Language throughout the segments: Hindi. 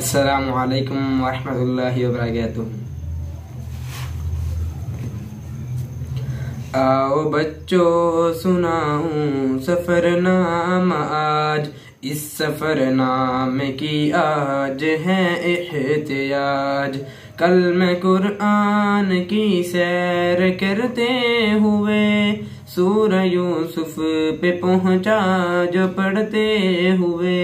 अस्सलामु अलैकुम वरहमतुल्लाहि वबरकातुहू। आओ बच्चों सुनाऊं सफ़रनामा आज, इस सफ़रनामे की आज है एहतियाज। कल मैं कुरआन की सैर करते हुए सूरह यूसुफ पे पहुंचा जो पढ़ते हुए।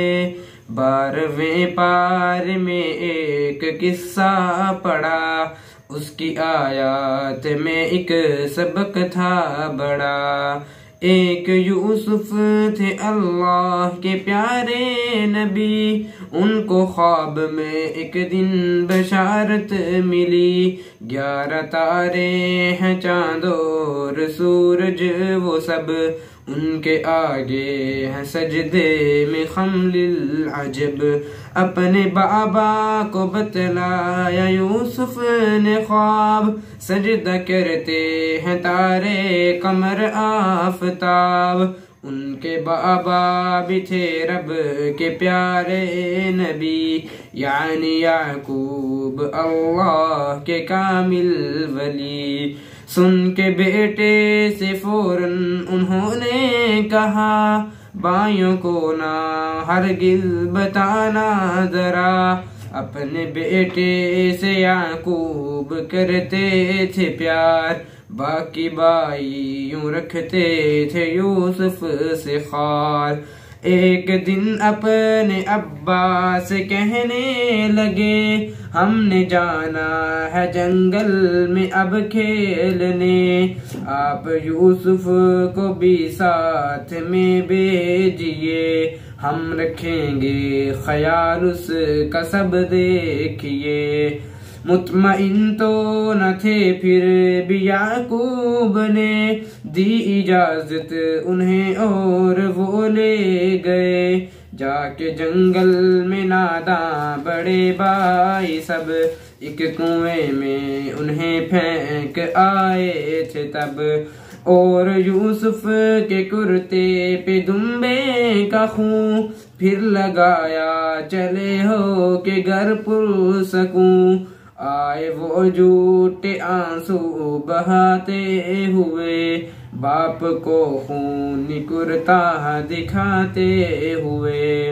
12वें पार में एक किस्सा पढ़ा, उसकी आयत में एक सबक था बड़ा। एक यूसुफ थे अल्लाह के प्यारे नबी, उनको ख्वाब में एक दिन बशारत मिली। 11 तारे हैं चांद और सूरज वो सब, उनके आगे हैं सजदे में खम्लिल अजब। अपने बाबा को बतलाया यूसुफ ने ख्वाब, सजदा करते हैं तारे कमर आफताब। उनके बाबा भी थे रब के प्यारे नबी, यानी याकूब अल्लाह के कामिल वली। सुन के बेटे से फौरन उन्होंने कहा, बाइयों को ना हरगिज़ बताना जरा। अपने बेटे से याकूब करते थे प्यार, बाकी भाइयों रखते थे यूसुफ से खार। एक दिन अपने अब्बा से कहने लगे, हमने जाना है जंगल में अब खेलने, आप यूसुफ को भी साथ में भेजिए, हम रखेंगे ख्याल उसका सब देखिए। मुतमइन तो न थे फिर भी याकूब ने दी इजाजत उन्हें और वो ले गए। जाके जंगल में नादा बड़े भाई सब, एक कुएं में उन्हें फेंक आए थे तब। और यूसुफ के कुर्ते पे दुम्बे का खूं फिर लगाया, चले हो के घर पुर सकूं। आए वो झूठे आंसू बहाते हुए, बाप को खूनी कुर्ता दिखाते हुए।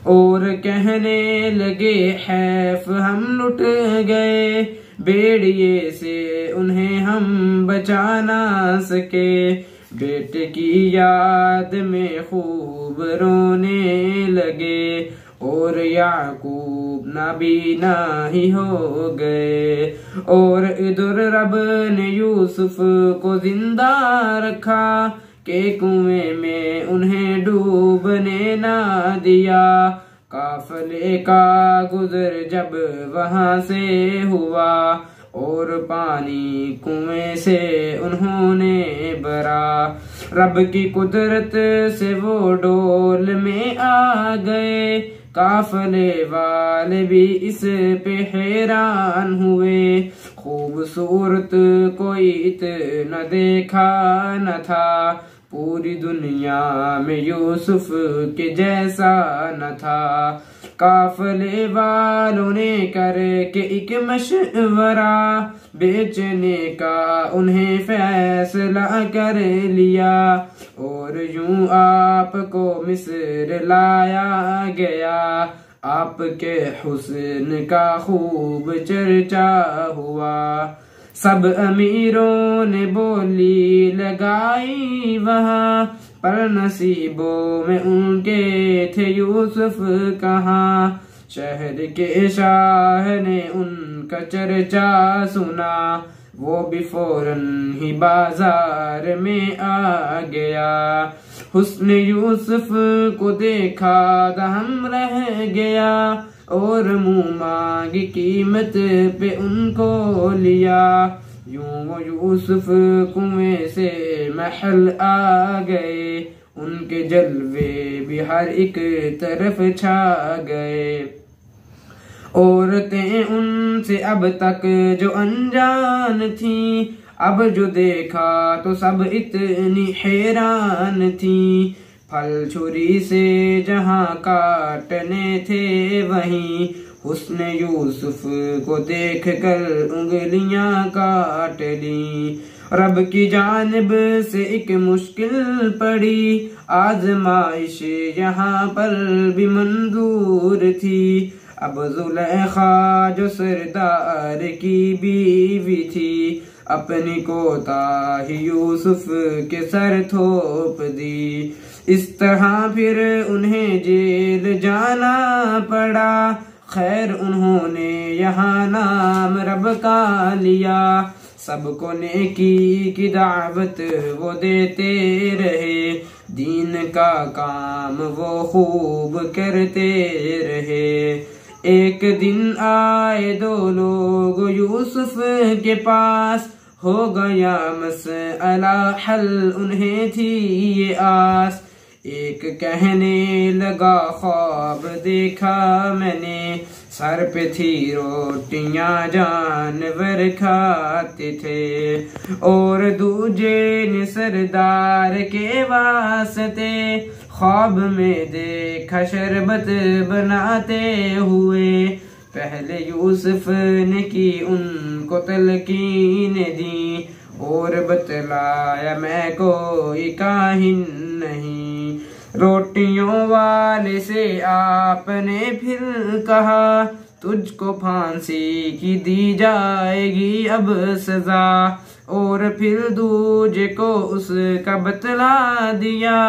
और कहने लगे हैफ हम लुट गए, भेड़िए से उन्हें हम बचा ना सके। बेटे की याद में खूब रोने लगे, और याकूब नाबीना ही हो गए। और इधर रब ने यूसुफ को जिंदा रखा, के कुएं में उन्हें डूबने ना दिया। काफले का गुजर जब वहां से हुआ, और पानी कुएं से उन्होंने भरा। रब की कुदरत से वो डोल में आ गए, काफले वाले भी इस पे हैरान हुए। खूबसूरत कोई इतना देखा न था, पूरी दुनिया में यूसुफ के जैसा न था। काफले वालों ने करके एक मशवरा, बेचने का उन्हें फैसला कर लिया। और यूं आपको मिस्र लाया गया, आपके हुस्न का खूब चर्चा हुआ। सब अमीरों ने बोली लगाई वहाँ, पर नसीबों में उनके थे यूसुफ कहाँ। शहर के शाह ने उनका चर्चा सुना, वो भी फौरन ही बाजार में आ गया। हुस्न यूसुफ को देखा दहम रह गया, और मुंह मांगी कीमत पे उनको लिया। यूं वो यूसुफ कुएं से महल आ गए, उनके जलवे भी हर एक तरफ छा गए। औरतें उनसे अब तक जो अनजान थी, अब जो देखा तो सब इतनी हैरान थी। फल छुरी से जहाँ काटने थे वहीं हुस्न यूसुफ को देख कर उंगलियां काट ली। रब की जानिब से एक मुश्किल पड़ी, आजमाइश यहाँ पर भी मंजूर थी। अब जुलेखा जो सरदार की बीवी थी, अपनी कोताही यूसुफ के सर थोप दी। इस तरह फिर उन्हें जेल जाना पड़ा। खैर उन्होंने यहाँ नाम रब का लिया। सबको नेकी की दावत वो देते रहे, दीन का काम वो खूब करते रहे। एक दिन आए दो लोग यूसुफ के पास, हो गया मसला हल उन्हें थी ये आस। एक कहने लगा ख्वाब देखा मैंने, सर पे थी रोटियां जानवर खाते थे। और दूजे ने सरदार के वास्ते ख्वाब में देखा शरबत बनाते हुए। पहले यूसुफ ने की उनको तलकीन दी, और बतलाया मैं कोई काहिन नहीं। रोटियों वाले से आपने फिर कहा, तुझको फांसी की दी जाएगी अब सजा। और फिर दूजे को उसका बतला दिया,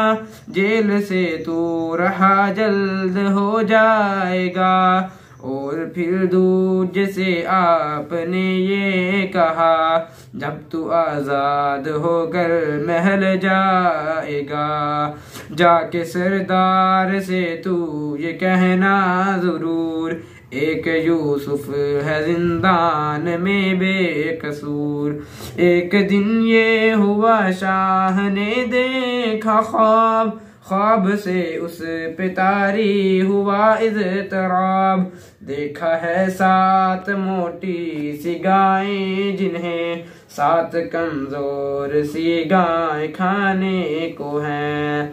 जेल से तू रहा जल्द हो जाएगा। और फिर दूजे से आपने ये कहा, जब तू आजाद होकर महल जाएगा, जाके सरदार से तू ये कहना जरूर, एक यूसुफ है जिंदान में बेकसूर। एक दिन ये हुआ शाह ने देखा ख्वाब, ख्वाब से उस पे तारी हुआ इज़्तिराब। देखा है 7 मोटी सी गायें, जिन्हें 7 कमजोर सी गाय खाने को हैं।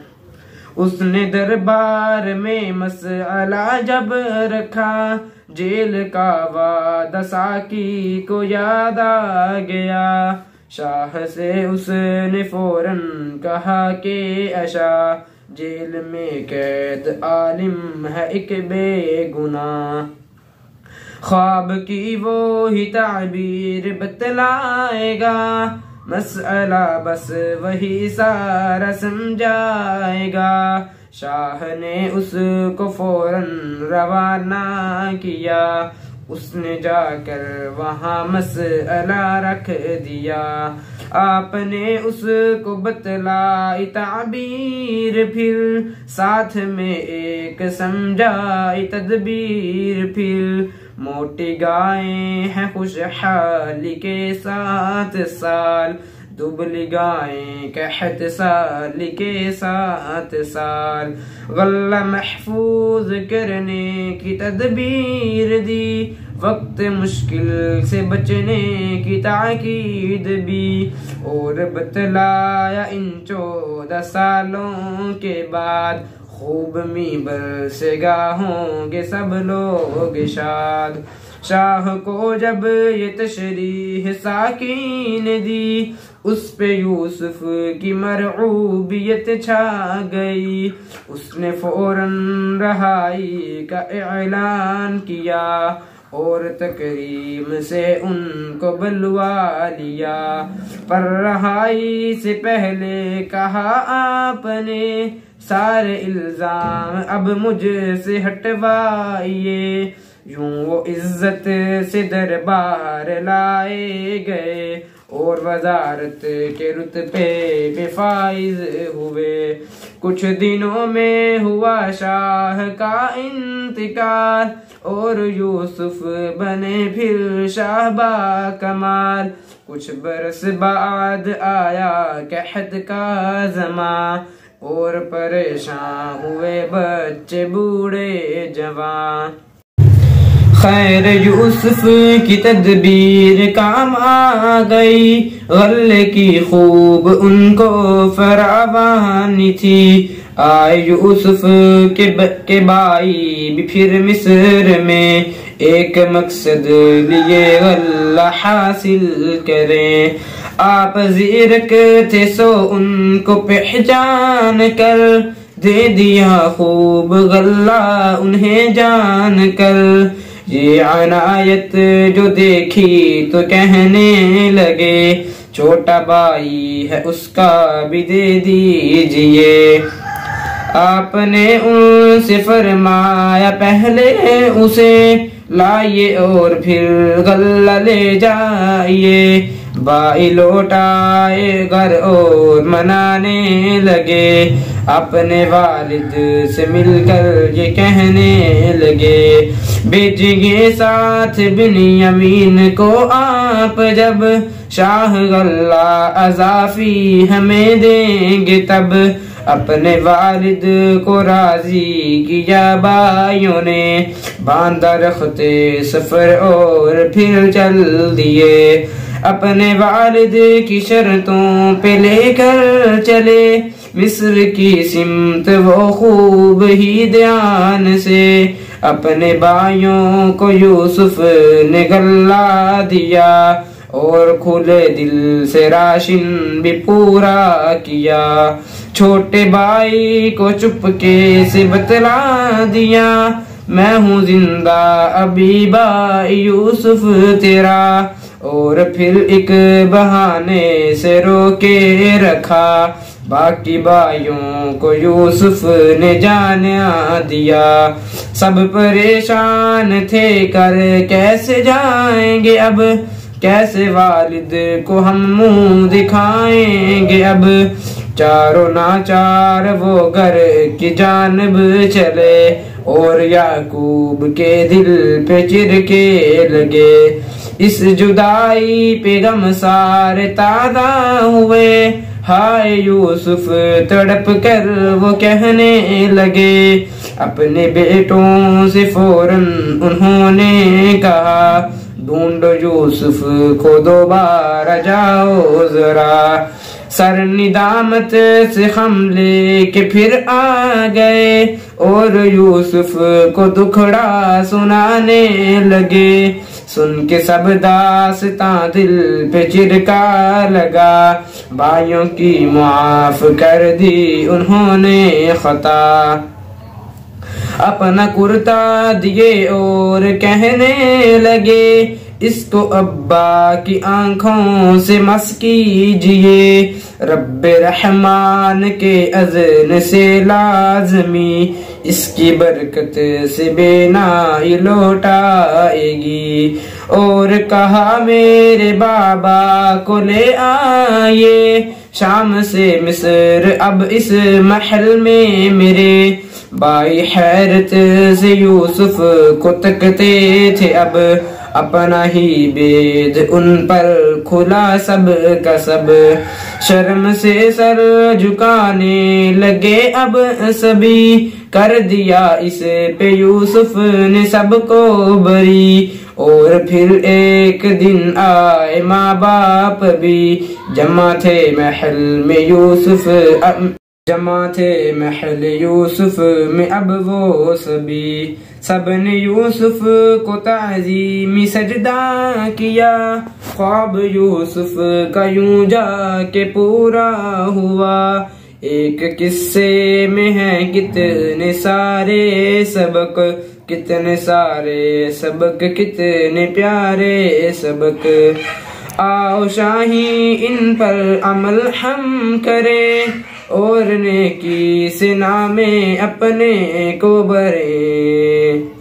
उसने दरबार में मसला जब रखा, जेल का वादा साकी को याद आ गया। शाह से उसने फौरन कहा कि अशा, जेल में कैद आलिम है एक बेगुनाह। ख्वाब की वो ही ताबीर बतलाएगा, मसला बस वही सारा समझाएगा। शाह ने उसको फौरन रवाना किया, उसने जाकर वहाँ मसला रख दिया। आपने उसको बतलाई ताबीर, फिर साथ में एक समझाई तदबीर। फिर मोटी गायें हैं खुशहाली के 7 साल, दुबली गायें कहत साली के 7 साल। गल्ला महफूज करने की तदबीर दी, वक्त मुश्किल से बचने की ताकीद भी। और बतलाया इन 14 सालों के बाद, खूब मीबर से होंगे सब लोग शाद। शाह को जब ये तशरीह साकीन दी, उस पे यूसुफ की मरऊबियत छा गई। उसने फौरन रहाई का ऐलान किया, और तकरीम से उनको बुलवा लिया। पर रहाई से पहले कहा आपने, सारे इल्जाम अब मुझसे हटवाइए। यूं वो इज्जत से दरबार लाए गए, और वजारत के रुतबे पे फाइज हुए। कुछ दिनों में हुआ शाह का इंतकाल, और यूसुफ बने फिर शाह बा कमाल। कुछ बरस बाद आया कहत का ज़मा, और परेशान हुए बच्चे बूढ़े जवान। खैर यूसुफ की तदबीर काम आ गई, गले की खूब उनको फरावानी थी। आए यूसुफ के भाई भी फिर मिस्र में, एक मकसद लिए अल्लाह हासिल करें। आप ज़ीरक थे सो उनको पहचान कर, दे दिया खूब गल्ला उन्हें जान कर। ये अनायत जो देखी तो कहने लगे, छोटा भाई है उसका भी दे दीजिए। आपने उनसे फरमाया पहले उसे लाइए और फिर गल्ला ले जाइए। भाई लौटाए घर और मनाने लगे, अपने वालिद से मिलकर ये कहने लगे, भेजेंगे साथ बिन्यामीन को आप जब, शाह गल्ला अज़ाफ़ी हमें देंगे तब। अपने वालिद को राजी किया भाइयों ने, बांधा रखते सफर और फिर चल दिए। अपने वालिद की शर्तों पे लेकर चले, मिस्र की सिमत वो खूब ही ध्यान से। अपने भाइयों को यूसुफ ने गल्ला दिया, और खुले दिल से राशिन भी पूरा किया। छोटे भाई को चुपके से बतला दिया, मैं हूँ जिंदा अभी भाई यूसुफ तेरा। और फिर एक बहाने से रोके रखा, बाकी भाइयों को यूसुफ ने जाना दिया। सब परेशान थे कर कैसे जाएंगे अब, कैसे वालिद को हम मुंह दिखाएंगे अब। चारों नाचार वो घर की जानब चले, और याकूब के दिल पे चिरके लगे। इस जुदाई पे गम सारे ताज़ा हुए, हाय यूसुफ तड़प कर वो कहने लगे। अपने बेटों से फौरन उन्होंने कहा, ढूंढो यूसुफ को दोबारा जाओ जरा। सर निदामत से हम लेके फिर आ गए, और यूसुफ को दुखड़ा सुनाने लगे। सुन के सब दास्तां दिल पे चिरका लगा, भाइयों की माफ कर दी उन्होंने खता। अपना कुर्ता दिए और कहने लगे, इसको अब्बा की आंखों से मस कीजिए। रब्बे रहमान के अज़न से लाज़मी, इसकी बरकत से बेनाई लौटाएगी। और कहा मेरे बाबा को ले आए, शाम से मिस्र अब इस महल में मेरे। भाई हैरत से यूसुफ को तकते थे अब, अपना ही बेद उन पर खुला सब का सब। शर्म से सर झुकाने लगे अब सभी, कर दिया इस पे यूसुफ ने सबको बरी। और फिर एक दिन आए माँ बाप भी, जमा थे महल में यूसुफ में अब वो सभी। सबने यूसुफ को ताज़ीमी सजदा किया, ख्वाब यूसुफ का यूं जाके पूरा हुआ। एक किस्से में है कितने सारे सबक, कितने सारे सबक, कितने प्यारे सबक। आओ शाही इन पर अमल हम करें, और नेकी से नामे अपने को बरे।